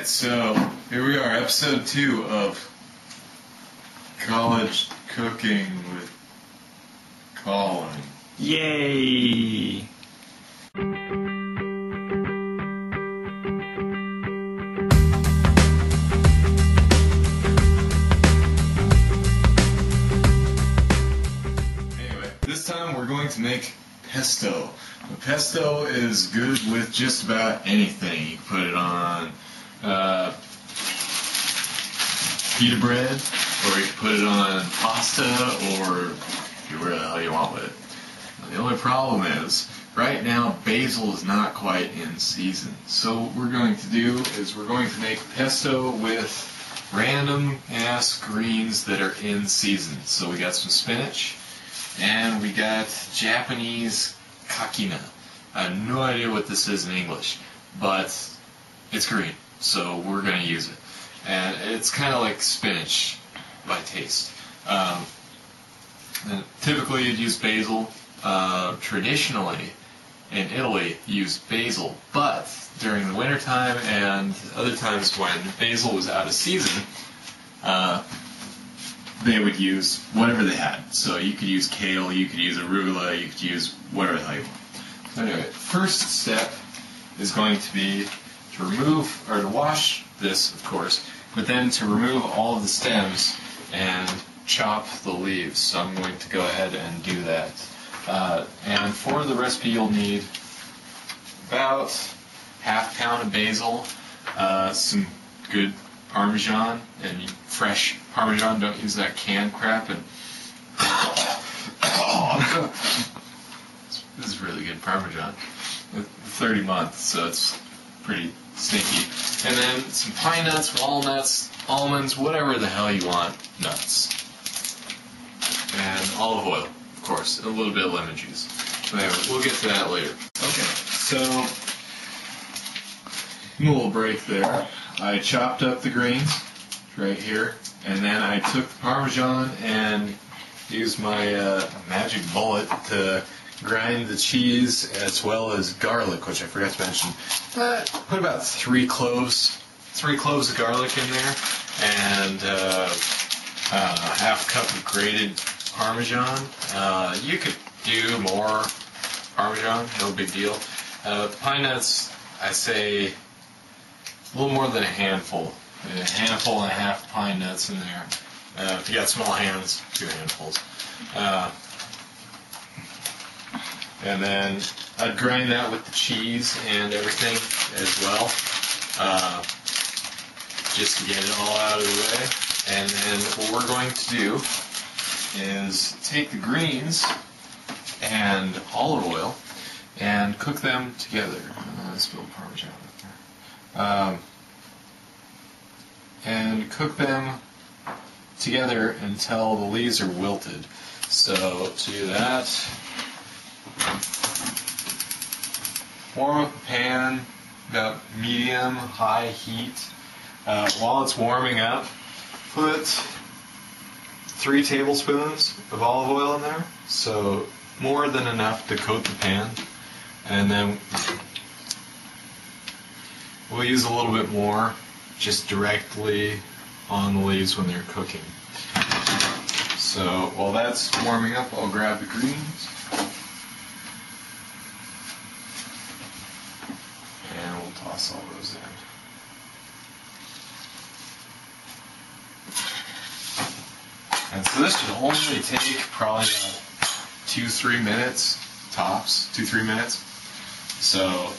Alright, so here we are, episode 2 of College Cooking with Collin. Yay! Anyway, this time we're going to make pesto. The pesto is good with just about anything. You can put it on pita bread, or you can put it on pasta, or whatever the hell you want with it. The only problem is, right now basil is not quite in season. So what we're going to do is we're going to make pesto with random ass greens that are in season. So we got some spinach, and we got Japanese kakina. I have no idea what this is in English, but it's green, so we're going to use it. And it's kind of like spinach by taste. And typically you'd use basil. Traditionally, in Italy, you use basil, but during the wintertime and other times when basil was out of season, they would use whatever they had. So you could use kale, you could use arugula, you could use whatever the hell you want. So anyway, first step is going to be to remove, or to wash this, of course, but then to remove all of the stems and chop the leaves. So I'm going to go ahead and do that. And for the recipe you'll need about half pound of basil, some good Parmesan, and fresh Parmesan, don't use that canned crap. And this is really good Parmesan. 30 months, so it's pretty stinky. And then some pine nuts, walnuts, almonds, whatever the hell you want, nuts. And olive oil, of course, and a little bit of lemon juice. So anyway, we'll get to that later. Okay, so a little break there. I chopped up the greens right here, and then I took the Parmesan and used my magic bullet to grind the cheese as well as garlic, which I forgot to mention. Put about 3 cloves of garlic in there, and half a cup of grated Parmesan. You could do more Parmesan, no big deal. Pine nuts, I say a little more than a handful. A handful and a half pine nuts in there. If you got small hands, 2 handfuls. And then I'd grind that with the cheese and everything as well, just to get it all out of the way. And then what we're going to do is take the greens and olive oil and cook them together. I spilled Parmesan up there. And cook them together until the leaves are wilted. So to do that, warm up the pan, about medium-high heat. While it's warming up, put 3 tablespoons of olive oil in there, so more than enough to coat the pan. And then we'll use a little bit more just directly on the leaves when they're cooking. So while that's warming up, I'll grab the greens. And we'll toss all those in. And so this should only take probably about 2-3 minutes, tops, 2-3 minutes. So,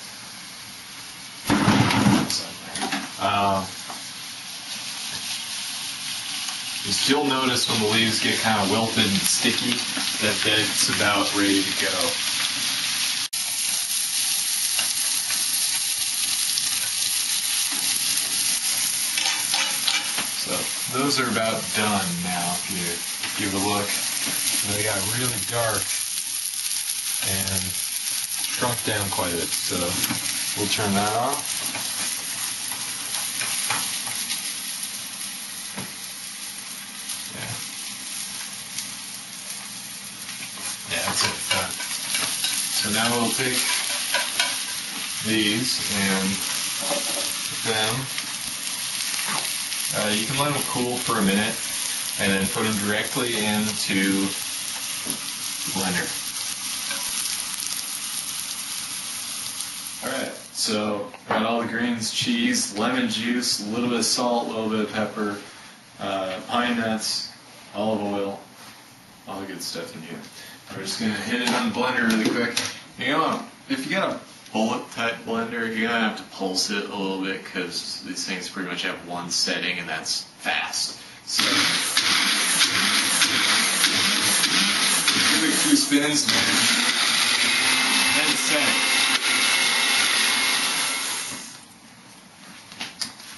you'll notice when the leaves get kind of wilted and sticky that it's about ready to go. So those are about done now. If you give a look, they got really dark and shrunk down quite a bit. So we'll turn that off. Yeah, that's it. Done. So now we'll take these and put them You can let them cool for a minute and then put them directly into the blender. Alright, so got all the greens, cheese, lemon juice, a little bit of salt, a little bit of pepper, pine nuts, olive oil, all the good stuff in here. We're just going to hit it on the blender really quick. If you got a bullet type blender, you're going to have to pulse it a little bit because these things pretty much have one setting and that's fast. So give it 2 spins and set it.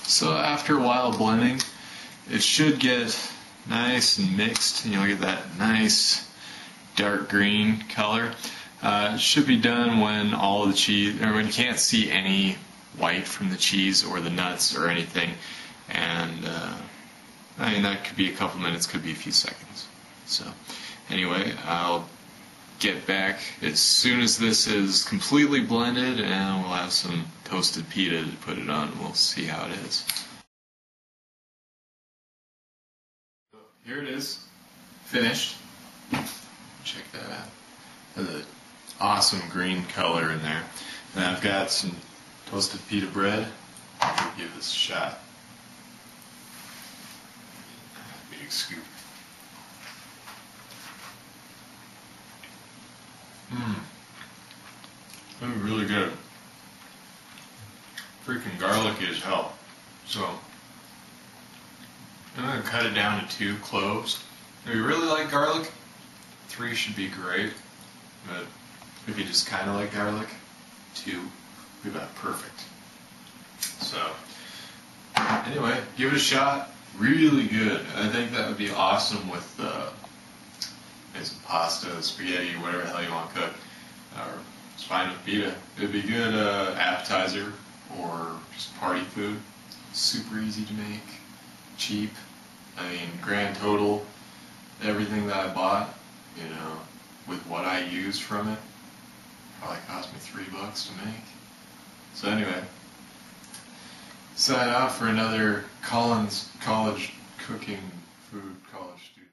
So after a while blending, it should get nice and mixed. You'll get that nice dark green color. It should be done when all the cheese, or when you can't see any white from the cheese or the nuts or anything. And I mean, that could be a couple minutes, could be a few seconds. So anyway, I'll get back as soon as this is completely blended, and we'll have some toasted pita to put it on, and we'll see how it is. Here it is, finished. Check that out. There's an awesome green color in there. And I've got some toasted pita bread. I'll give this a shot. Big scoop. That's really good. Freaking garlicky as hell. So I'm going to cut it down to 2 cloves. If you really like garlic, 3 should be great. But if you just kind of like garlic, 2 would be about perfect. So anyway, give it a shot. Really good. I think that would be awesome with some pasta, spaghetti, whatever the hell you want to cook. Or it's fine with pita. It'd be good appetizer or just party food. Super easy to make, cheap. I mean, grand total, everything that I bought, with what I used from it, probably cost me $3 to make. So anyway, sign off for another Collin's college cooking food college student.